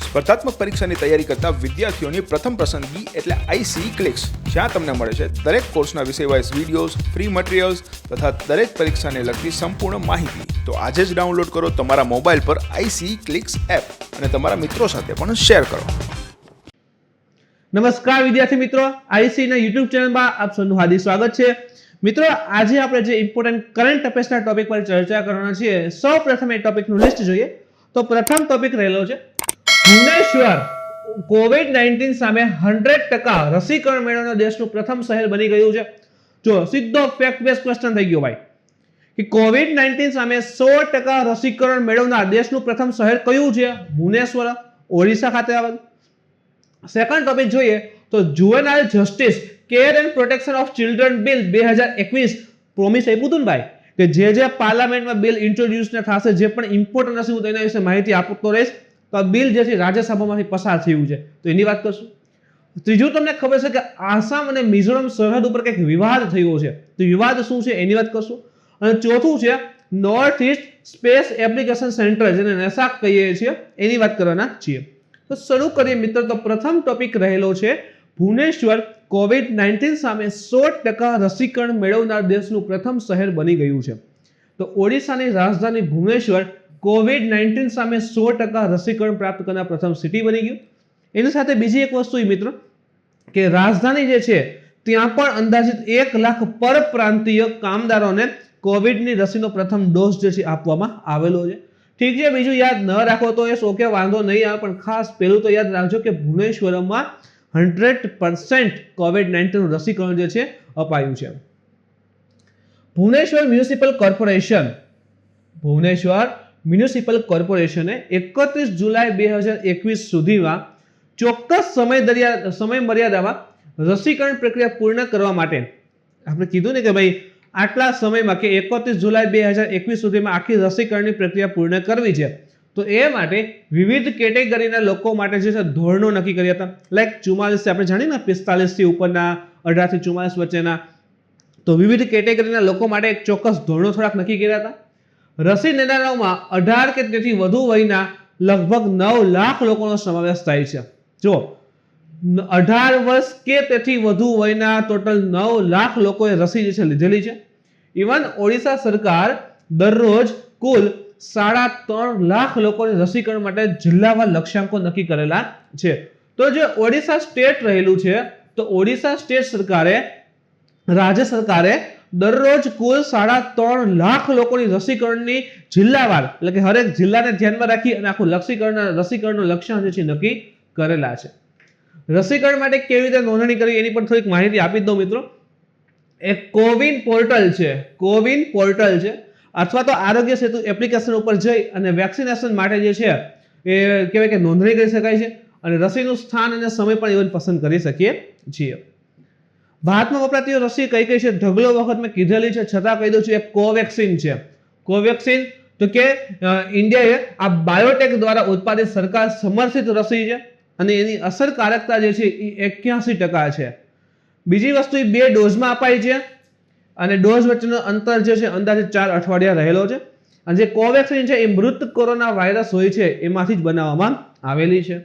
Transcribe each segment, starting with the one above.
સ્પર્ધાત્મક પરીક્ષાની તૈયારી કરતા વિદ્યાર્થીઓની પ્રથમ પસંદગી એટલે આઈસી ક્લિક્સ, જ્યાં તમને મળે છે દરેક કોર્સના વિષયવાઇઝ વિડીયોઝ, ફ્રી મટીરિયલ્સ તથા દરેક પરીક્ષાને લગતી સંપૂર્ણ માહિતી. તો આજે જ ડાઉનલોડ કરો તમારા મોબાઈલ પર આઈસી ક્લિક્સ એપ અને તમારા મિત્રો સાથે પણ શેર કરો. નમસ્કાર વિદ્યાર્થી મિત્રો, આઈસી ના યુટ્યુબ ચેનલમાં આપ સૌનું હાર્દિક સ્વાગત છે. મિત્રો, આજે આપણે જે ઇમ્પોર્ટન્ટ કરંટ અફેર્સના ટોપિક પર ચર્ચા કરવાના છીએ. સૌપ્રથમ એ ટોપિકનું લિસ્ટ જોઈએ તો પ્રથમ ટોપિક રહેલો છે ભુવનેશ્વર કોવિડ-19 સામે 100% રસીકરણ મેળવનાર દેશનું પ્રથમ શહેર બની ગયું છે. જો સીધો ફેક્ટ બેઝ ક્વેશ્ચન થઈ ગયો ભાઈ કે કોવિડ-19 સામે 100% રસીકરણ મેળવનાર દેશનું પ્રથમ શહેર કયું છે? ભુવનેશ્વર, ઓડિશા ખાતે આવેલું. સેકન્ડ ટોપિક જોઈએ તો juvenile justice care and protection of children bill 2021 promise આપ્યું હતું ને ભાઈ કે જે પાર્લામેન્ટમાં બિલ ઇન્ટ્રોડ્યુસ ને થશે, જે પણ ઇમ્પોર્ટન્ટ હશે હું તેના વિશે માહિતી આપતો રહીશ. તો આ બિલ જે છે રાજ્યસભામાંથી પસાર થયું છે, તો એની વાત કરશું. ત્રીજું, તમને ખબર છે કે આસામ અને મિઝોરમ સરહદ ઉપર કંઈક વિવાદ થયો છે, તો વિવાદ શું છે એની વાત કરશું. અને ચોથું છે north East space application centre, જેને નેસાક કહીએ છીએ, એની વાત કરવાના છીએ. તો શરૂ કરીએ મિત્રો. તો પ્રથમ ટોપિક રહેલો છે ભુવનેશ્વર કોવિડ-19 સામે 100% રસીકરણ મેળવનાર દેશનું પ્રથમ શહેર બની ગયું છે. તો ઓડિશાની રાજધાની ભુવનેશ્વર કોવિડ-19 સામે 100% રસીકરણ પ્રાપ્ત કરનાર પ્રથમ સિટી બની ગયું. એની સાથે બીજી એક વસ્તુ મિત્રો કે રાજધાની જે છે ત્યાં પણ અંદાજિત 1 લાખ પરપ્રાંતીય કામદારોને કોવિડની રસીનો પ્રથમ ડોઝ જે છે આપવામાં આવેલો છે. ઠીક છે, બીજું યાદ ન રાખો તો એ ઓકે, વાંધો નહીં આવે, પણ ખાસ પેલું તો યાદ રાખજો કે ભુવનેશ્વરમાં 100% કોવિડ-19 રસીકરણ જે છે અપાયું છે. ભુવનેશ્વર મ્યુનિસિપલ કોર્પોરેશને 31 જુલાઈ 2021 સુધીમાં ચોક્કસ સમય મર્યાદામાં રસીકરણ પ્રક્રિયા પૂર્ણ કરવા માટે, આપણે કીધું ને કે ભાઈ આટલા સમયમાં કે 31 જુલાઈ 2021 સુધીમાં આખી રસીકરણની પ્રક્રિયા પૂર્ણ કરવી છે. તો એ માટે વિવિધ કેટેગરીના લોકો માટે જે છે ધોરણો નક્કી કર્યા હતા. લાઈક 44, આપણે જાણીએ ને 45 થી ઉપરના, 18 થી 44 વચ્ચેના. તો વિવિધ કેટેગરીના લોકો માટે એક ચોક્કસ ધોરણો થોડાક નક્કી કર્યા હતા. રસી લેનારાઓમાં 18 કે તેથી વધુ વયના લગભગ 9 લાખ લોકોનો સમાવેશ થાય છે. જો 18 વર્ષ કે તેથી વધુ વયના ટોટલ 9 લાખ લોકોએ રસી જે છે લીધેલી છે. ઇવન ઓડિશા સરકાર દરરોજ કુલ 3.5 લાખ લોકોને રસીકરણ માટે જિલ્લાવાર લક્ષ્યાંકો નક્કી કરેલા છે. તો જે ઓડિશા સ્ટેટ રહેલું છે, તો ઓડિશા સ્ટેટ રાજ્ય સરકારે દરરોજ કુલ 3.5 લાખ લોકોની રસીકરણની જિલ્લાવાર, એટલે કે હરેક જિલ્લાને ધ્યાનમાં રાખી અને આખું રસીકરણનું લક્ષ્યાંક જે છે નક્કી કરેલા છે. રસીકરણ માટે કેવી રીતે નોંધણી કરવી એની પણ થોડીક માહિતી આપી દઉં મિત્રો. એક કોવિન પોર્ટલ છે અથવા તો આરોગ્ય સેતુ એપ્લિકેશન ઉપર જઈ અને વેક્સિનેશન માટે જે છે એ કહેવાય કે નોંધણી કરી શકાય છે અને રસીનું સ્થાન અને સમય પણ ઇવન પસંદ કરી શકીએ છીએ. ભારતમાં વપરાતી રસી કઈ કઈ છે? ઢગલો વખત મેં કીધેલી છે, છતાં કહી દઉં છું, એક કોવેક્સિન છે. કોવેક્સિન તો કે ઇન્ડિયાએ આ બાયોટેક દ્વારા ઉત્પાદિત સરકાર સમર્થિત રસી છે અને એની અસરકારકતા જે છે એ 81% છે. બીજી વસ્તુ, એ 2 ડોઝમાં અપાય છે અને ડોઝ વચ્ચેનો અંતર જે છે અંદાજે 4 અઠવાડિયા રહેલો છે. અને જે કોવેક્સિન છે એ મૃત કોરોના વાયરસ હોય છે એમાંથી જ બનાવવામાં આવેલી છે.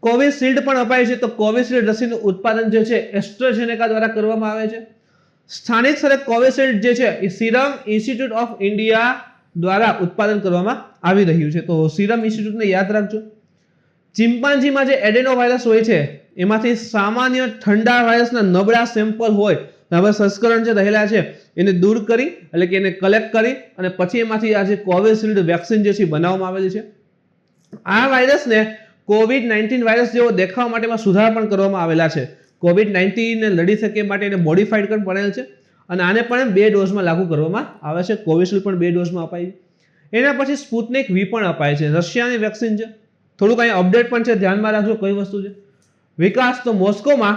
કોવિશિલ્ડ પણ અપાય છે. તો કોવિશિલ્ડ રસીનું ઉત્પાદન જે છે એસ્ટ્રાઝેનેકા દ્વારા કરવામાં આવે છે. સ્થાનિક સ્તરે કોવિશિલ્ડ જે છે એ સિરમ ઇન્સ્ટિટ્યૂટ ઓફ ઇન્ડિયા દ્વારા ઉત્પાદન કરવામાં આવી રહ્યું છે. તો સિરમ ઇન્સ્ટિટ્યૂટને યાદ રાખજો. ચિમ્પાન્જીમાં જે એડેનો વાયરસ હોય છે એમાંથી સામાન્ય ઠંડા વાયરસના નબળા સેમ્પલ હોય, હવે સંસ્કરણ જે રહેલા છે એને દૂર કરી, એટલે કે એને કલેક્ટ કરી અને પછી એમાંથી આ જે કોવિશિલ્ડ વેક્સિન જે છે બનાવવામાં આવેલી છે. આ વાયરસને કોવિડ-19 વાયરસ જેવો દેખાવા માટેમાં સુધારા પણ કરવામાં આવેલા છે. કોવિડ-19 ને લડી શકે માટે એને મોડિફાઈડ પણ પડેલ છે અને આને પણ 2 ડોઝમાં લાગુ કરવામાં આવે છે. કોવિશિલ્ડ પણ 2 ડોઝમાં અપાય છે. એના પછી સ્પુતનિક વી પણ અપાય છે. રશિયાની વેક્સિન છે. થોડુંક અહીં અપડેટ પણ છે, ધ્યાનમાં રાખજો કઈ વસ્તુ છે. વિકાસ તો મોસ્કોમાં,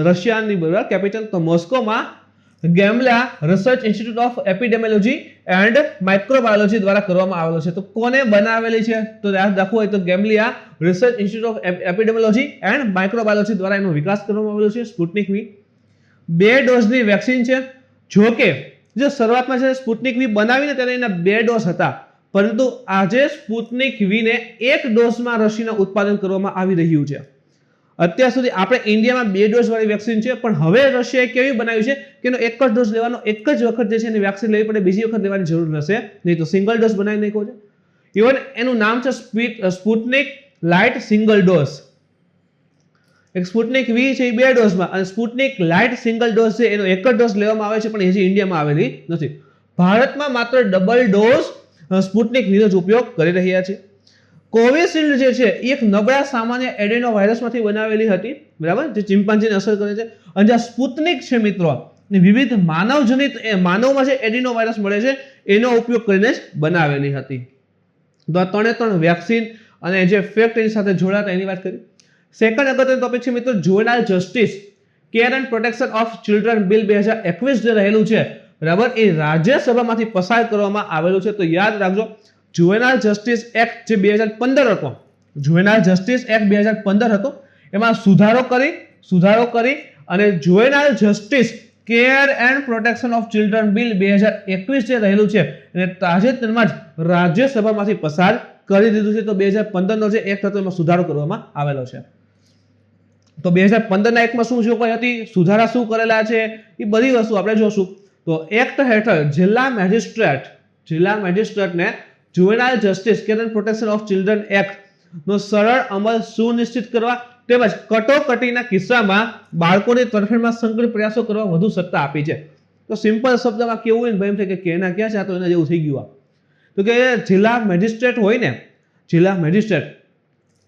રશિયાની બરાબર કેપિટલ, તો મોસ્કોમાં Gamaleya research institute of epidemiology and microbiology દ્વારા કરવામાં આવેલો છે. તો કોને બનાવેલી છે? તો યાદ રાખવું હોય તો Gamaleya research institute of epidemiology and microbiology દ્વારા એનો વિકાસ કરવામાં આવેલો છે. સ્પુટનિક વી 2 ડોઝની વેક્સિન છે. જો કે જે શરૂઆતમાં છે સ્પુટનિક વી બનાવીને ત્યારે એના 2 ડોઝ હતા, પરંતુ આજે સ્પુતનિક વી ને એક ડોઝમાં રસીનું ઉત્પાદન કરવામાં આવી રહ્યું છે. અત્યાર સુધી આપણે ઇન્ડિયામાં 2 ડોઝ વાળી વેક્સિન છે, પણ હવે રશિયાએ કેવી બનાવી છે કે એનો એક જ ડોઝ લેવાનો, એક જ વખત જે છે એની વેક્સિન લેવી પડે, બીજી વખત લેવાની જરૂર રહેશે નહીં. તો સિંગલ ડોઝ બનાવી નાખ્યો છે. ઇવન એનું નામ છે સ્પુતનિક લાઇટ સિંગલ ડોઝ. એક સ્પુતનિક વી છે એ 2 ડોઝમાં, અને સ્પુતનિક લાઇટ સિંગલ ડોઝ છે એનો એક જ ડોઝ લેવામાં આવે છે, પણ હજી ઇન્ડિયામાં આવેલી નથી. ભારતમાં માત્ર ડબલ ડોઝ સ્પુતનિક વીનો જ ઉપયોગ કરી રહ્યા છે. કોવિશિલ્ડ જે છે એ એક નબળા સામાન્ય એડેનો વાયરસમાંથી બનાવેલી હતી, બરાબર, જે ચિમ્પાન્જીને અસર કરે છે. અને જે સ્પુતનિક છે મિત્રો, વિવિધ માનવજનિત માનવમાં જે એડિનો વાયરસ મળે છે એનો ઉપયોગ કરીને જ બનાવેલી હતી. તો આ 3 વેક્સિન અને જે ફેક્ટ એની સાથે જોડાતા એની વાત કરી. સેકન્ડ અગત્યનો ટોપિક છે મિત્રો juvenile justice care and protection of children bill 2021 જે રહેલું છે, બરાબર, એ રાજ્યસભામાંથી પસાર કરવામાં આવેલું છે. તો યાદ રાખજો, જુવેનાઇલ જસ્ટિસ એક્ટ જે 2015 હતો, જુવેનાઇલ જસ્ટિસ એક્ટ 2015 હતો, એમાં સુધારો કરી અને juvenile justice care and protection of children bill 2021 જે રહેલું છે એને તાજેતરમાં જ રાજ્યસભામાંથી પસાર કરી દીધું છે. તો 2015 નો જે એક્ટ હતો એમાં સુધારો કરવામાં આવેલો છે. તો 2015 ના એક્ટમાં શું જોગવાઈ હતી, સુધારા શું કરેલા છે, એ બધી વસ્તુ આપણે જોશું. તો એક્ટ હેઠળ જિલ્લા મેજિસ્ટ્રેટને juvenile justice care and protection of children act નો સરળ અમલ સુનિશ્ચિત કરવા તેમજ કટોકટીના કિસ્સામાં બાળકોની તરફેણમાં સંકલિત પ્રયાસો કરવા વધુ સત્તા આપી છે. તો સિમ્પલ શબ્દમાં કેવું હોય ને ભાઈ, એમ થાય કે કેના ક્યાં છે, આ તો એના જેવું થઈ ગયું. તો કે જિલ્લા મેજિસ્ટ્રેટ હોય ને, જિલ્લા મેજિસ્ટ્રેટ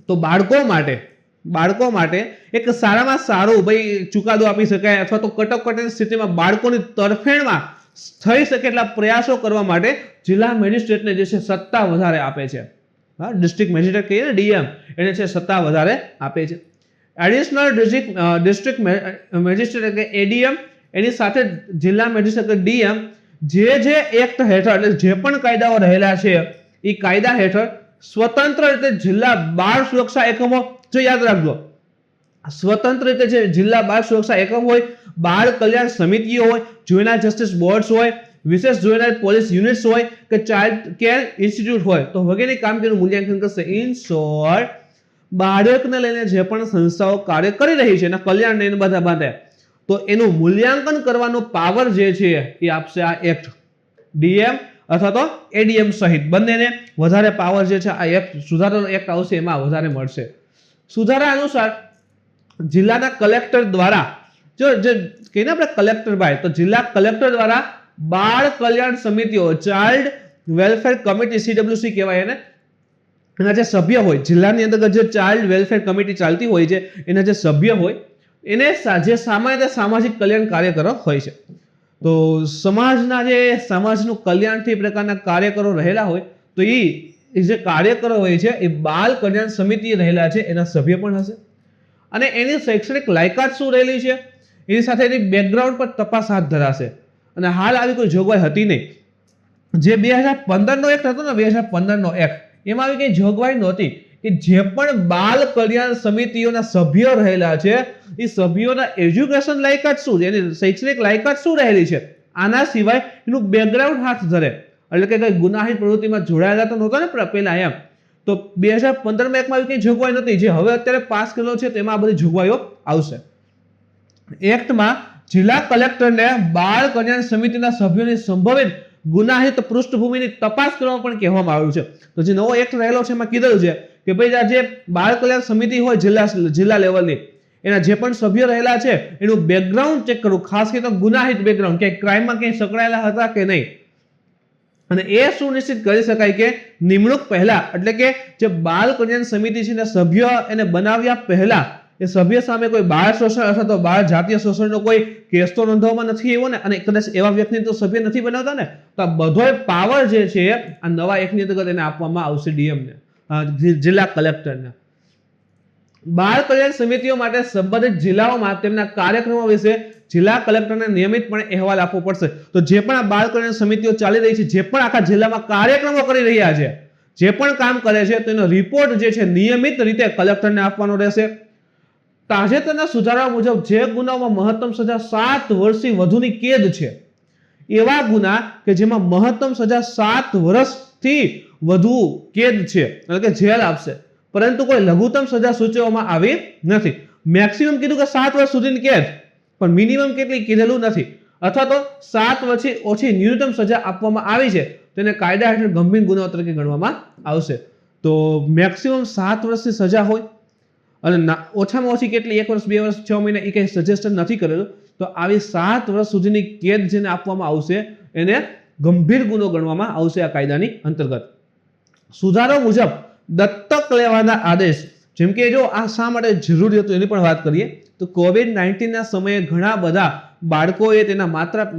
તો બાળકો માટે એક સારામાં સારું ભાઈ ચુકાદો આપી શકાય, અથવા તો કટોકટીની સ્થિતિમાં બાળકોની તરફેણમાં થઈ શકે એટલા પ્રયાસો કરવા માટે જિલ્લા મેજિસ્ટ્રેટને જે છે સત્તા વધારે આપે છે. ડિસ્ટ્રિક્ટ મેજિસ્ટ્રેટ કહીએ ને, ડીએમ, એને છે સત્તા વધારે આપે છે. એડિશનલ ડિસ્ટ્રિક્ટ મેજિસ્ટ્રેટ એટલે એડીએમ, એની સાથે જિલ્લા મેજિસ્ટ્રેટ ડીએમ જે એક્ટ હેઠળ એટલે જે પણ કાયદાઓ રહેલા છે એ કાયદા હેઠળ સ્વતંત્ર રીતે જિલ્લા બાળ સુરક્ષા એકમો, જો યાદ રાખજો, સ્વતંત્ર રીતે જે જિલ્લા બાળ સુરક્ષા એકમ હોય, બાળ કલ્યાણ સમિતિઓ હોય, જુવેનાઇલ જસ્ટિસ બોર્ડ્સ હોય, વિશેષ જુવેનાઇલ પોલીસ યુનિટ્સ હોય કે ચાઇલ્ડ કેર ઇન્સ્ટિટ્યૂટ હોય, તો વગેરે કામગીરીનું મૂલ્યાંકન કરશે. ઇન શોર્ટ, બાળકને લઈને જે પણ સંસ્થાઓ કાર્ય કરી રહી છે એના કલ્યાણને એને બધા માટે, તો એનું મૂલ્યાંકન કરવાનો પાવર જે છે એ આપશે આ એક્ટ. ડીએમ અથવા તો એડીએમ સહિત બંનેને વધારે પાવર જે છે આ એક્ટ, સુધારેલો એક્ટ આવશે એમાં વધારે મળશે. સુધારા અનુસાર જિલ્લાના કલેક્ટર દ્વારા, જો જે કહીને આપણે કલેક્ટર ભાઈ, તો જિલ્લા કલેક્ટર દ્વારા બાળ કલ્યાણ સમિતિઓ, ચાઇલ્ડ વેલફેર કમિટી, CWC કહેવાય એને, એના જે સભ્ય હોય, જિલ્લાની અંદર જે ચાઇલ્ડ વેલફેર કમિટી ચાલતી હોય છે એના જે સભ્ય હોય એને જે સામાજિક કલ્યાણ કાર્યકરો હોય છે. તો સમાજનું કલ્યાણથી પ્રકારના કાર્યકરો રહેલા હોય, તો એ જે કાર્યકરો હોય છે એ બાળ કલ્યાણ સમિતિ રહેલા છે એના સભ્ય પણ હશે. અને એની શૈક્ષણિક લાયકાત શું રહેલી છે એની સાથે એની બેકગ્રાઉન્ડ પર તપાસ હાથ ધરાશે. અને હાલ આવી કોઈ જોગવાઈ હતી નહીં. જે 2015 નો એક્ટ હતો ને, 2015 નો એક્ટ, એમાં આવી કઈ જોગવાઈ નહોતી કે જે પણ બાળ કલ્યાણ સમિતિઓના સભ્યો રહેલા છે એ સભ્યોના એજ્યુકેશન લાયકાત શું છે, એની શૈક્ષણિક લાયકાત શું રહેલી છે, આના સિવાય એનું બેકગ્રાઉન્ડ હાથ ધરે. એટલે કે કઈ ગુનાહિત પ્રવૃત્તિમાં જોડાયેલા તો નહોતા ને પેલા એમ. તો 2015 માં એકમાં આવી કઈ જોગવાઈ નથી. જે હવે અત્યારે પાસ કરેલો છે તેમાં આ બધી જોગવાઈઓ આવશે. એક્ટમાં જિલ્લા કલેક્ટરને બાળ કલ્યાણ સમિતિના સભ્યોની સંભવિત ગુનાહિત પૃષ્ઠભૂમિની તપાસ કરવા પણ કહેવામાં આવ્યું છે. તો જે નવો એક્ટ રહેલો છે એમાં કીધેલું છે કે ભાઈ આ જે બાળ કલ્યાણ સમિતિ હોય જિલ્લા લેવલની, એના જે પણ સભ્યો રહેલા છે એનું બેકગ્રાઉન્ડ ચેક કરવું, ખાસ કરીને ગુનાહિત બેકગ્રાઉન્ડ, કે ક્રાઇમમાં ક્યાંય સંકળાયેલા હતા કે નહીં. અને એ સુનિશ્ચિત કરી શકાય કે નિમણૂક પહેલા, એટલે કે જે બાળ કલ્યાણ સમિતિ છે ને સભ્ય એને બનાવ્યા પહેલા એ સભ્ય સામે કોઈ બાળ શોષણ અથવા તો બાળ જાતીય શોષણનો કોઈ કેસ તો નોંધવામાં નથી આવ્યો ને, અને કદાચ એવા વ્યક્તિને તો સભ્ય નથી બનાવતા ને, તો આ બધો પાવર જે છે આ નવા એક્ટની અંતર્ગત એને આપવામાં આવશે ડીએમને, જિલ્લા કલેક્ટરને. બાળ કલ્યાણ સમિતિઓ માટે સંબંધિત જિલ્લાઓમાં તેમના કાર્યક્રમો વિશે જિલ્લા કલેક્ટરને નિયમિતપણે અહેવાલ આપવો પડશે. તો જે પણ આ બાળ કલ્યાણ સમિતિઓ ચાલી રહી છે, જે પણ આખા જિલ્લામાં કાર્યક્રમો કરી રહ્યા છે, જે પણ કામ કરે છે, તો એનો રિપોર્ટ જે છે નિયમિત રીતે કલેક્ટરને આપવાનો રહેશે. તાજેતરના સુધારા મુજબ જે ગુનાઓમાં મહત્તમ સજા 7 વર્ષથી વધુની કેદ છે, એવા ગુના કે જેમાં મહત્તમ સજા 7 વર્ષ વર્ષથી વધુ કેદ છે એટલે કે જેલ આપશે, પરંતુ કોઈ લઘુત્તમ સજા સૂચવવામાં આવી નથી. મેક્સિમમ કીધું કે 7 વર્ષ સુધીની કેદ, પણ મિનિમમ કેટલી કીધેલું નથી. અથવા તો 7 વર્ષથી ઓછી ન્યૂનતમ સજા આપવામાં આવી છે તેને કાયદા હેઠળ ગંભીર ગુનો તરીકે ગણવામાં આવશે. તો મેક્સિમમ 7 વર્ષની સજા હોય અને ઓછામાં ઓછી કેટલી 1 વર્ષ 2 વર્ષ 6 મહિના એ કંઈ સજેસ્ટ નથી કરેલું. તો આવી 7 વર્ષ સુધીની કેદ જેને આપવામાં આવશે એને ગંભીર ગુનો ગણવામાં આવશે આ કાયદાની અંતર્ગત. સુધારો મુજબ દત્તક લેવાના આદેશ, જેમ કે જો આ શા માટે જરૂરી હતું એની પણ વાત કરીએ તો COVID-19 ના સમયે ઘણા બધા બાળકોએ તેના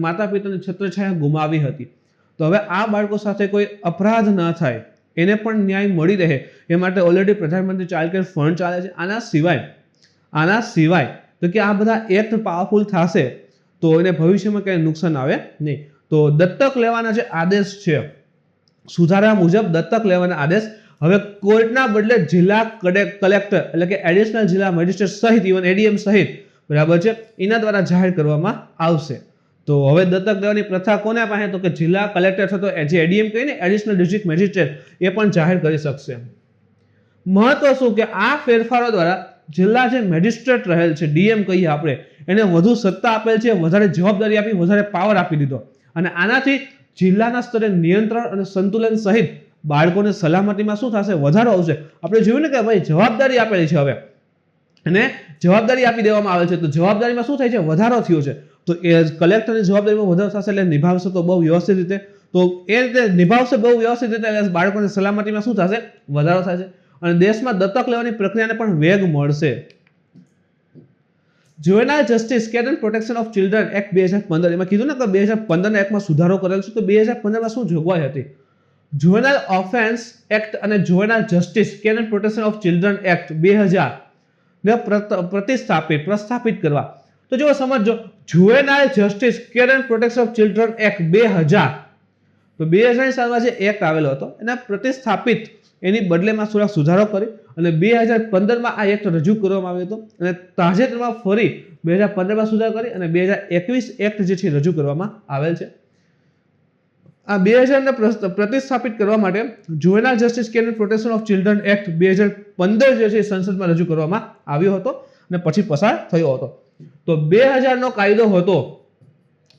માતા પિતાની છત્રછાયા ગુમાવી હતી. તો હવે આ બાળકો સાથે કોઈ અપરાધ ન થાય, એને પણ ન્યાય મળી રહે એ માટે ઓલરેડી પ્રધાનમંત્રી ચાઇલ્ડ કેર ફંડ ચાલે છે. આના સિવાય તો કે આ બધા એક્ટ પાવરફુલ થશે તો એને ભવિષ્યમાં કંઈ નુકસાન આવે નહીં. તો દત્તક લેવાના જે આદેશ છે, સુધારા મુજબ દત્તક લેવાના આદેશ હવે કોર્ટના બદલે જિલ્લા કલેક્ટર એટલે કે એડિશનલ જિલ્લા મેજિસ્ટ્રેટ સહિત ઇવન એડીએમ સહિત બરાબર છે એના દ્વારા જાહેર કરવામાં આવશે. તો હવે દત્તક લેવાની પ્રથા કોના પાસે, તો કે જિલ્લા કલેક્ટર અથવા તો જે એડીએમ કહીને એડિશનલ ડિસ્ટ્રિક્ટ મેજિસ્ટ્રેટ એ પણ જાહેર કરી શકશે. મહત્વ શું કે આ ફેરફારો દ્વારા જિલ્લા જે મેજિસ્ટ્રેટ રહેલ છે, ડીએમ કહીએ આપણે, એને વધુ સત્તા આપેલ છે, વધારે જવાબદારી આપી, વધારે પાવર આપી દીધો. અને આનાથી જિલ્લાના સ્તરે નિયંત્રણ અને સંતુલન સહિત બાળકોને સલામતીમાં શું થશે, વધારો આવશે. આપણે જોયું ને કે ભાઈ જવાબદારી આપેલી છે હવે અને જવાબદારી આપી દેવામાં આવે છે, તો જવાબદારીમાં શું થાય છે, વધારો થયો છે. તો એ કલેક્ટરની જવાબદારીમાં વધારો થશે એટલે નિભાવશે તો બહુ વ્યવસ્થિત રીતે, તો એ રીતે નિભાવશે બહુ વ્યવસ્થિત રીતે એટલે બાળકોની સલામતીમાં શું થશે, વધારો થશે. અને દેશમાં દત્તક લેવાની પ્રક્રિયાને પણ વેગ મળશે. Juvenile justice care and protection of children act 2015, એમાં કીધું ને કે 2015 ના એક્ટમાં સુધારો કરેલ છે. તો 2015માં શું જોગવાઈ હતી? જુવેનાઇલ ઓફેન્સ એક્ટ અને juvenile justice care and protection of children act 2000 ને પ્રસ્થાપિત કરવા. તો જો સમજો, juvenile justice care and protection of children act 2000, તો 2000 સાલમાં જે એક્ટ આવેલો હતો એને પ્રતિસ્થાપિત એની બદલેમાં થોડા સુધારો કરી અને 2015માં આ એક્ટ રજૂ કરવામાં આવ્યો હતો અને તાજેતરમાં ફરી 2015માં સુધારો કરી અને 2021 એક્ટ જે છે રજૂ કરવામાં આવેલ છે. આ 2000 ને પ્રતિસ્થાપિત કરવા માટે juvenile justice care and protection of children act 2015 જે છે સંસદમાં રજૂ કરવામાં આવ્યો હતો અને પછી પસાર થયો હતો. તો 2000 નો કાયદો હતો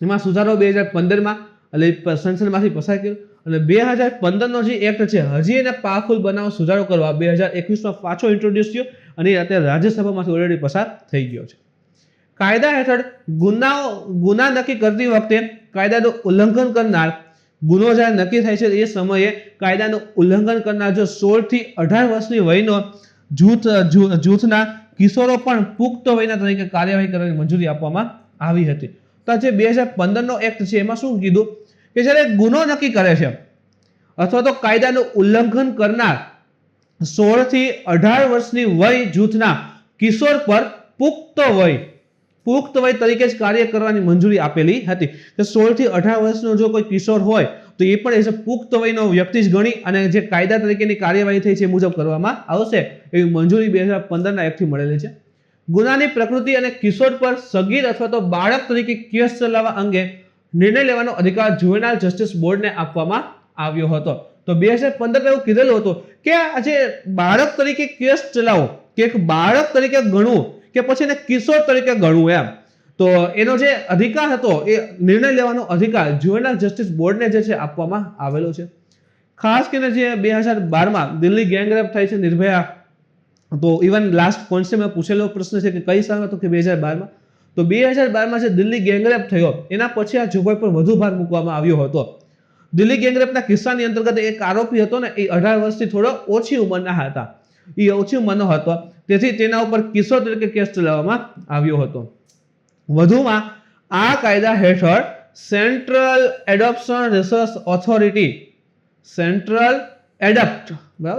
એમાં સુધારો 2015માં એટલે સંસદમાંથી પસાર કર્યો અને 2015 નો જે એક્ટ છે હજી એને પાવરફુલ બનાવવા સુધારો કરવા 2021માં પાછો ઇન્ટ્રોડ્યુસ થયો અને અત્યારે રાજ્યસભામાંથી ઓલરેડી પસાર થઈ ગયો છે. કાયદા હેઠળ ગુના નક્કી કરતી વખતે કાયદાનું ઉલ્લંઘન કરનાર, ગુનો જ્યારે નક્કી થાય છે એ સમયે કાયદાનું ઉલ્લંઘન કરનાર જો 16 થી 18 વર્ષની વયનો જૂથના કિશોરો પણ પુખ્ત વયના તરીકે કાર્યવાહી કરવાની મંજૂરી આપવામાં આવી હતી. તો જે 2015 નો એક્ટ છે એમાં શું કીધું કે જ્યારે ગુનો નક્કી કરે છે અથવા તો કાયદાનું ઉલ્લંઘન કરનાર 16 થી 18 વર્ષની વય જૂથના કિશોર પર પુખ્ત વય તરીકે જ કાર્ય કરવાની મંજૂરી આપેલી હતી. કે 16 થી 18 વર્ષનો જો કોઈ કિશોર હોય તો એ પણ એઝ પુખ્ત વયનો વ્યક્તિ જ ગણી અને જે કાયદા તરીકેની કાર્યવાહી થઈ છે એ મુજબ કરવામાં આવશે એવી મંજૂરી 2015 ના એક્ટથી મળેલી છે. ગુનાની પ્રકૃતિ અને કિશોર પર સગીર અથવા તો બાળક તરીકે કેસ ચલાવવા અંગે નિર્ણય લેવાનો અધિકાર જુવેનાઇલ જસ્ટિસ બોર્ડને આપવામાં આવ્યો હતો. તો 2015 એવું કીધેલું હતું કે આજે બાળક તરીકે કેસ ચલાવો કે એક બાળક તરીકે ગણવું કે પછી એને કિશોર તરીકે ગણવું એમ, તો એનો જે અધિકાર હતો એ નિર્ણય લેવાનો અધિકાર જુવેનાઇલ જસ્ટિસ બોર્ડને જે છે આપવામાં આવેલો છે. ખાસ કરીને જે 2012માં દિલ્હી ગેંગરેપ થઈ છે નિર્ભયા, તો ઇવન લાસ્ટ કોન્સ્ટેબલ પૂછેલો પ્રશ્ન છે કે કઈ સાલમાં, તો કે 2012માં. તો 2012માં જે દિલ્હી ગેંગરેપ થયો એના પછી આ જોગવાઈ પર વધુ ભાર મૂકવામાં આવ્યો હતો. દિલ્હી ગેંગરેપના કિસ્સાની અંતર્ગત એક આરોપી હતો ને એ 18 વર્ષથી થોડો ઓછી ઉંમરના હતા, એ ઓછી ઉંમરનો હતો, તેથી તેના ઉપર કિશોર તરીકે કેસ ચલાવવામાં આવ્યો હતો. વધુમાં આ કાયદા હેઠળ સેન્ટ્રલ એડોપ્શન રિસર્ચ ઓથોરિટી,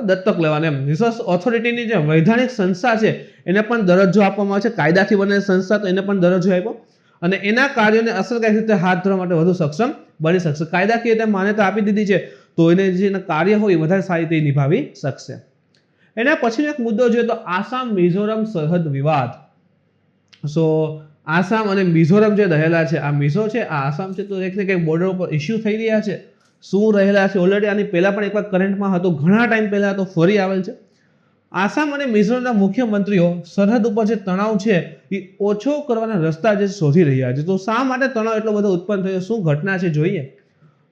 દત્તક લેવાને રિસર્ચ ઓથોરિટીની જે વૈધાનિક સંસ્થા છે એને પણ દરજ્જો આપવામાં આવે છે. કાયદાથી બનેલી સંસ્થા તો એને પણ દરજ્જો આપ્યો અને એના કાર્યોને અસરકારક રીતે હાથ ધરવા માટે વધુ સક્ષમ બની શકશે. કાયદાકીય રીતે માન્યતા આપી દીધી છે તો એને જે કાર્ય હોય વધારે સારી રીતે નિભાવી શકશે. એના પછીનો એક મુદ્દો જોઈએ તો આસામ મિઝોરમ સરહદ વિવાદ. સો આસામ અને મિઝોરમ જે રહેલા છે, આ મિઝો છે, આ આસામ છે, તો એક ને કંઈક બોર્ડર ઉપર ઇસ્યુ થઈ રહ્યા છે. શું રહેલા છે. ઓલરેડી આની પહેલા પણ એકવાર કરંટમાં હતો, ઘણા ટાઈમ પહેલા તો ફરી આવેલ છે. આસામ અને મિઝોરમના મુખ્યમંત્રીઓ સરહદ ઉપર જે તણાવ છે એ ઓછો કરવાના રસ્તા જે શોધી રહ્યા છે. તો શા માટે તણાવ એટલો બધો ઉત્પન્ન થયો, શું ઘટના છે જોઈએ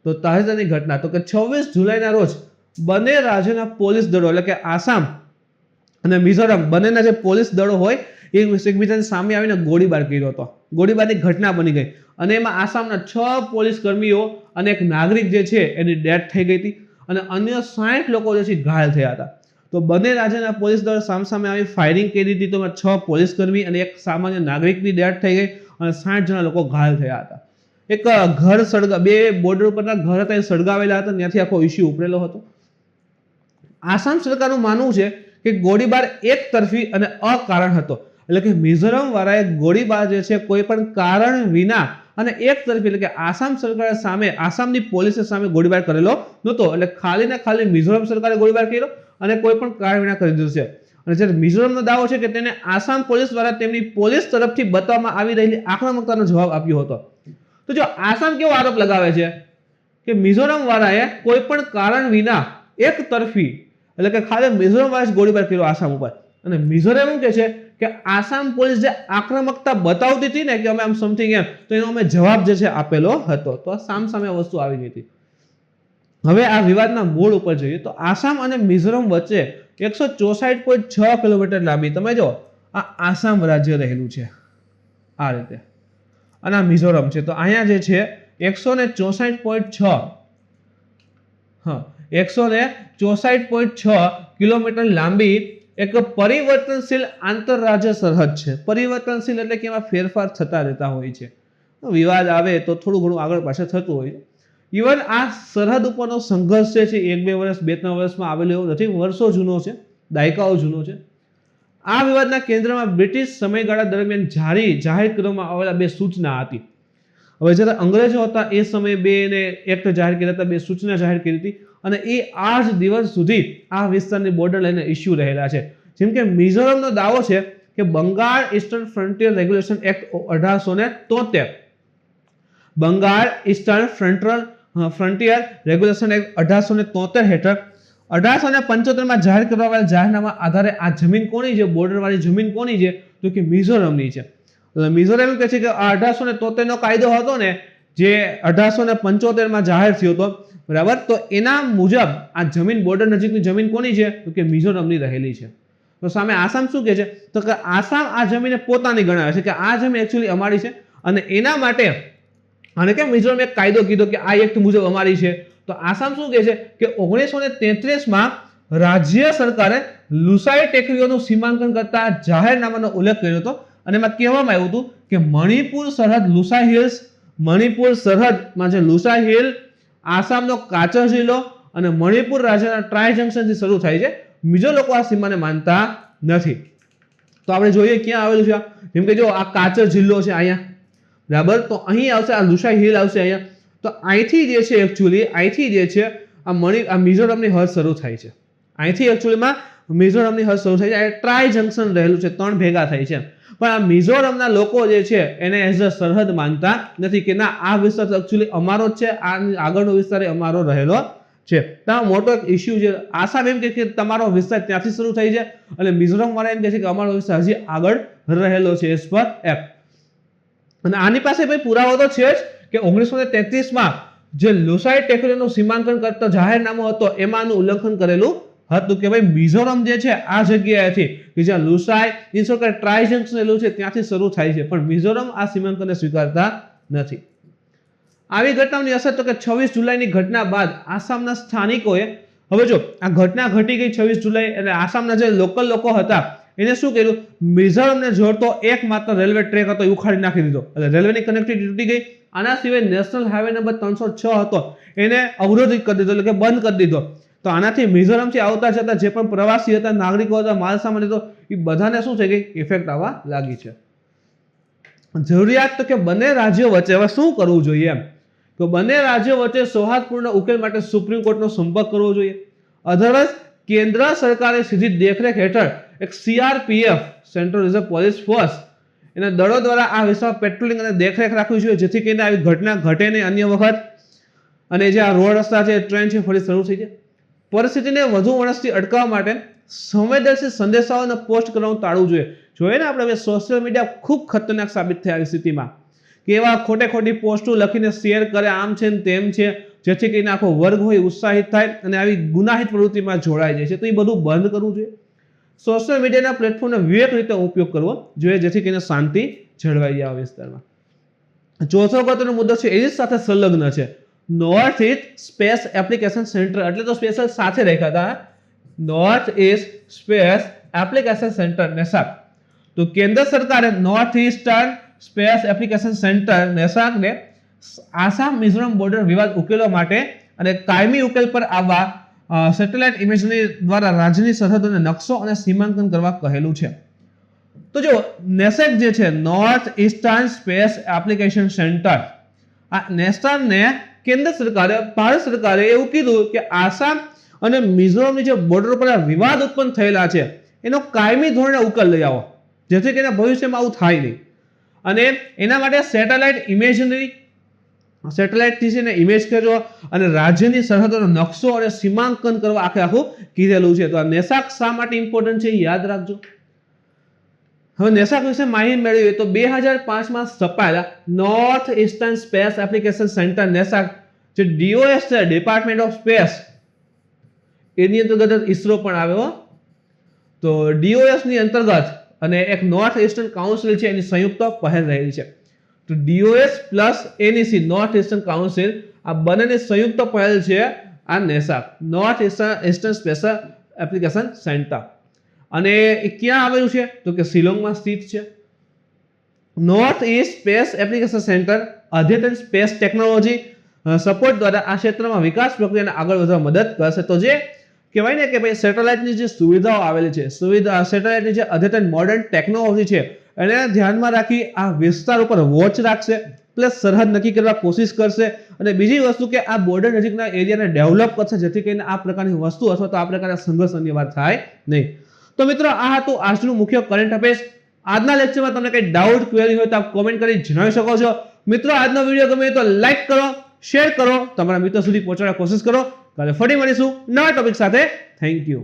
તો તાજેતરની ઘટના તો કે 26 જુલાઈના રોજ બંને રાજ્યોના પોલીસ દળો એટલે કે આસામ અને મિઝોરમ બંનેના જે પોલીસ દળો હોય એ એકબીજાની સામે આવીને ગોળીબાર કર્યો હતો. ગોળીબારની ઘટના બની ગઈ અને એમાં આસામના 6 પોલીસ કર્મીઓ અને એક નાગરિક જે છે એની ડેથ થઈ ગઈ હતી અને અન્ય 60 લોકો જે છે ઘાયલ થયા હતા. તો બંને રાજ્યના પોલીસ દળ સામસામે આવી ફાયરિંગ કરી હતી. તો 6 પોલીસ કર્મી અને એક સામાન્ય નાગરિકની ડેથ થઈ ગઈ અને 60 જણા લોકો ઘાયલ થયા હતા. એક ઘર બે બોર્ડર ઉપરના ઘર હતા એ સળગાવેલા હતા, ત્યાંથી આખો ઇસ્યુ ઉપરેલો હતો. આસામ સરકારનું માનવું છે કે ગોળીબાર એક તરફી અને અકારણ હતો, એટલે કે મિઝોરમ વાળાએ ગોળીબાર જે છે કોઈ પણ કારણ વિના અને એક તરફી એટલે કે આસામ સરકાર સામે આસામની પોલીસે સામે ગોળીબાર કરેલો નહોતો. એટલે ખાલી ને ખાલી મિઝોરમ સરકારે ગોળીબાર કર્યો અને કોઈ પણ કારણ વિના કરી દીધું છે. અને જ્યારે મિઝોરમનો દાવો છે કે તેને આસામ પોલીસ દ્વારા તેમની પોલીસ તરફથી બતાવવામાં આવી રહેલી આક્રમકતાનો જવાબ આપ્યો હતો. તો જો આસામ કેવો આરોપ લગાવે છે કે મિઝોરમ વાળાએ કોઈ પણ કારણ વિના એક તરફી એટલે કે ખાલી મિઝોરમ વાળાએ ગોળીબાર કર્યો આસામ ઉપર, અને મિઝોરમ એવું કહે છે કે આસામ પોલીસ જે આક્રમકતા બતાવતી હતી ને કે અમે આમ સમથિંગ એમ, તો એનો અમે જવાબ જે છે આપેલો હતો. તો સામે વસ્તુ આવી ગઈ હતી. હવે આ વિવાદના મૂળ ઉપર જોઈએ તો આસામ અને મિઝોરમ વચ્ચે 164.6 કિલોમીટર લાંબી તમે જો આ આસામ રાજ્ય રહેલું છે આ રીતે, અને આ મિઝોરમ છે. તો અહીંયા જે છે 164.6 કિલોમીટર લાંબી એક પરિવર્તનશીલ આંતરરાજ્ય સરહદ છે. પરિવર્તનશીલ એટલે કે એમાં ફેરફાર થતા રહેતા હોય છે. વિવાદ આવે તો થોડું ઘણું આગળ પાછળ થતું હોય છે. ઇવન આ સરહદ ઉપરનો સંઘર્ષ છે 1-2 વર્ષ 2-3 વર્ષમાં આવેલો એવું નથી, વર્ષો જૂનો છે, દાયકાઓ જૂનો છે. આ વિવાદના કેન્દ્રમાં બ્રિટિશ સમયગાળા દરમિયાન જાહેર કરવામાં આવેલા 2 સૂચના હતી. હવે જ્યારે અંગ્રેજો હતા એ સમયે 2 એક્ટ જાહેર કર્યા હતા, 2 સૂચના જાહેર કરી હતી અને એ આજ દિવસ સુધી આ વિસ્તારની બોર્ડર લઈને ઇસ્યુ રહેલા છે. જેમ કે મિઝોરમનો દાવો છે કે Bengal eastern frontier regulation act 1873, Bengal eastern frontier regulation act 1873 હેઠળ 1875માં જાહેર કરવામાં આવેલા જાહેરનામા આધારે આ જમીન કોની છે, બોર્ડર વાળી જમીન કોની છે તો કે મિઝોરમની છે. મિઝોરમ કહે છે કે આ 1873 નો કાયદો હતો ને જે 1875માં જાહેર થયો હતો, બરાબર, તો એના મુજબ આ જમીન બોર્ડર નજીકની જમીન કોની છે તો કે મિઝોરમની રહેલી છે. તો સામે આસામ શું કહે છે તો કે આસામ આ જમીને પોતાની ગણાવે છે કે આ જમીન એકચ્યુઅલી અમારી છે અને એના માટે અને કે મિઝોરમ એક કાયદો કીધો કે આ એક્ટ મુજબ અમારી છે. તો આસામ શું કહે છે કે 1933માં રાજ્ય સરકારે લુસાઈ ટેકરીઓનું સીમાંકન કરતા જાહેરનામાનો ઉલ્લેખ કર્યો હતો અને એમાં કહેવામાં આવ્યું હતું કે મણિપુર સરહદ લુસાઈ હિલ્સ, મણિપુર સરહદમાં જે લુસાઈ હિલ, આસામનો કાચર જિલ્લો અને મણિપુર રાજ્યના ટ્રાય જંકશનથી શરૂ થાય છે. બીજો લોકો આ સીમાને માનતા નથી. તો આપણે જોઈએ ક્યાં આવેલું છે, જેમ કે જો આ કાચર જિલ્લો છે અહીંયા, બરાબર, તો અહીં આવશે આ લુસાઈ હિલ આવશે અહીંયા. તો અહીંથી જે છે એકચ્યુઅલી અહીંથી જે છે આ મિઝોરમની હદ શરૂ થાય છે. અહીંથી એકચ્યુઅલીમાં મિઝોરમની હદ શરૂ થાય છે. આ ટ્રાય જંકશન રહેલું છે, 3 ભેગા થાય છે. પણ આ મિઝોરમના લોકો જે છે એને એઝ અ સરહદ માનતા નથી કે ના આ વિસ્તાર એકચ્યુઅલી અમારો જ છે, આ આગળનો વિસ્તાર અમારો રહેલો છે. તો મોટો એક ઇસ્યુ છે. આસામ એમ કે તમારો વિસ્તાર ત્યાંથી શરૂ થાય છે અને મિઝોરમ વાળા એમ કહે છે કે અમારો વિસ્તાર હજી આગળ રહેલો છે એઝ પર એક્ટ. અને આની પાસે ભાઈ પુરાવો તો છે જ કે 1933માં જે લુસાઈ ટેકરીઓનું સીમાંકન કરતો જાહેરનામું હતો એમાં આનું ઉલ્લેખન કરેલું હતું કે ભાઈ મિઝોરમ જે છે આ જગ્યાએથી કે જ્યાં લુસાઈ ઇન્સોકર ટ્રાય જંકશન રહેલું છે ત્યાંથી શરૂ થાય છે, પણ મિઝોરમ આ સીમાંકનને સ્વીકારતા નથી. આવી ઘટનાની અસર તો કે 26 જુલાઈની ઘટના બાદ આસામના સ્થાનિકોએ હવે જો આ ઘટના ઘટી ગઈ 26 જુલાઈ એટલે આસામના જે લોકલ લોકો હતા એને શું કર્યું, મિઝોરમને જોડતો એકમાત્ર રેલવે ટ્રેક હતો એ ઉખાડી નાખી દીધો, એટલે રેલવેની કનેક્ટિવિટી તૂટી ગઈ. આના સિવાય નેશનલ હાઈવે નંબર 306 હતો એને અવરોધિત કરી દીધો, એટલે કે બંધ કરી દીધો. તો આનાથી મિઝોરમથી આવતા જતા જે પણ પ્રવાસી હતા, નાગરિકો હતા, માલ સામાન હતો, એ બધાને શું છે કે ઇફેક્ટ આવવા લાગી છે. જરૂરિયાત તો કે બંને રાજ્યો વચ્ચે હવે શું કરવું જોઈએ એમ, તો બંને રાજ્યો વચ્ચે સૌહાર્દપૂર્ણ ઉકેલ માટે સુપ્રીમ કોર્ટનો સંપર્ક કરવો જોઈએ. અધરવાઇઝ કેન્દ્ર સરકારે સીધી દેખરેખ હેઠળ એક CRPF central reserve police force એના દળો દ્વારા આ વિસ્તારમાં પેટ્રોલિંગ અને દેખરેખ રાખવી જોઈએ જેથી કરીને આવી ઘટના ઘટે નહીં અન્ય વખત. અને જે આ રોડ રસ્તા છે, ટ્રેન છે, ફરી શરૂ થઈ જાય. પરિસ્થિતિને વધુ વણસથી અટકાવવા માટે સંવેદનશીલ સંદેશાઓને પોસ્ટ કરવાનું ટાળવું જોઈએ. જોઈએ ને આપણે સોશિયલ મીડિયા ખૂબ ખતરનાક સાબિત થાય આવી સ્થિતિમાં, કે એવા ખોટી પોસ્ટો લખીને શેર કરે, આમ છે ને તેમ છે, જેથી કરીને આખો વર્ગ હોય ઉત્સાહિત થાય અને આવી ગુનાહિત પ્રવૃત્તિમાં જોડાઈ જાય છે. તો એ બધું બંધ કરવું જોઈએ. સોશિયલ મીડિયાના પ્લેટફોર્મનો વિવેક રીતે ઉપયોગ કરવો જોઈએ, જેથી કરીને શાંતિ જળવાઈ જાય આ વિસ્તારમાં. ચોથો અગત્યનો મુદ્દો છે, એની સાથે સંલગ્ન છે, north east space application centre. એટલે તો સ્પેશિયલ સાથે રાખ્યા હતા, north east space application centre NESAC. તો કેન્દ્ર સરકારે north eastern space application centre નેસાકને આસામ મિઝોરમ બોર્ડર વિવાદ ઉકેલવા માટે અને કાયમી ઉકેલ પર આવવા સેટેલાઇટ ઇમેજરી દ્વારા રાજ્યની સરહદોને નકશો અને સીમાંકન કરવા કહેલું છે. તો જો નેસેક જે છે, north eastern space application centre, આ નેસ્ટારને કેન્દ્ર સરકારે, ભારત સરકારે એવું કીધું કે આસામ અને મિઝોરમની જે બોર્ડર પર વિવાદ ઉત્પન્ન થયેલા છે એનો કાયમી ધોરણે ઉકેલ લઈ આવો, જેથી કરીને ભવિષ્યમાં આવું થાય નહીં. અને એના માટે સેટેલાઇટથી છે ને ઇમેજ કરવો અને રાજ્યની સરહદોનો નકશો અને સીમાંકન કરવા આખું કીધેલું છે. તો આ નેસાક શા માટે ઇમ્પોર્ટન્ટ છે યાદ રાખજો. હવે નેસાક વિશે માહિતી મેળવી તો 2005માં સ્થપાયેલા north eastern space application centre NESAC, જે DOS છે, ડિપાર્ટમેન્ટ ઓફ સ્પેસ, એની અંતર્ગત ઇસરો પણ આવ્યો. તો DOS ની અંતર્ગત અને એક નોર્થ ઇસ્ટર્ન કાઉન્સિલ છે, એની સંયુક્ત પહેલ રહેલી છે. તો DOS plus NEC, north eastern council, આ બંનેની સંયુક્ત પહેલ છે આ NESAC, north eastern space application centre. અને એ ક્યાં આવેલું છે તો કે શિલોંગમાં સ્થિત છે. North east space application centre અદ્યતન સ્પેસ ટેકનોલોજી સપોર્ટ દ્વારા આ ક્ષેત્રમાં વિકાસ પ્રક્રિયાને આગળ વધવા મદદ કરશે. તો જે કહેવાય ને કે ભાઈ સેટેલાઇટની જે સુવિધાઓ આવેલી છે, સેટેલાઇટની જે અદ્યતન મોડર્ન ટેકનોલોજી છે, એને ધ્યાનમાં રાખી આ વિસ્તાર ઉપર વોચ રાખશે, પ્લસ સરહદ નક્કી કરવા કોશિશ કરશે. અને બીજી વસ્તુ કે આ બોર્ડર નજીકના એરિયાને ડેવલપ કરશે, જેથી કરીને આ પ્રકારની વસ્તુ અથવા તો આ પ્રકારના સંઘર્ષ અનિવાર્ય થાય નહીં. તો મિત્રો, આ હતું આજનું મુખ્ય કરંટ અફેર્સ. આજના લેક્ચરમાં તમને કંઈ ડાઉટ, ક્વેરી હોય તો આપ કોમેન્ટ કરી જણાવી શકો છો. મિત્રો, આજનો વિડીયો ગમે તો લાઈક કરો, શેર કરો, તમારા મિત્રો સુધી પહોંચાડવાની કોશિશ કરો. કાલે ફરી મળીશું નવા ટોપિક સાથે. Thank you.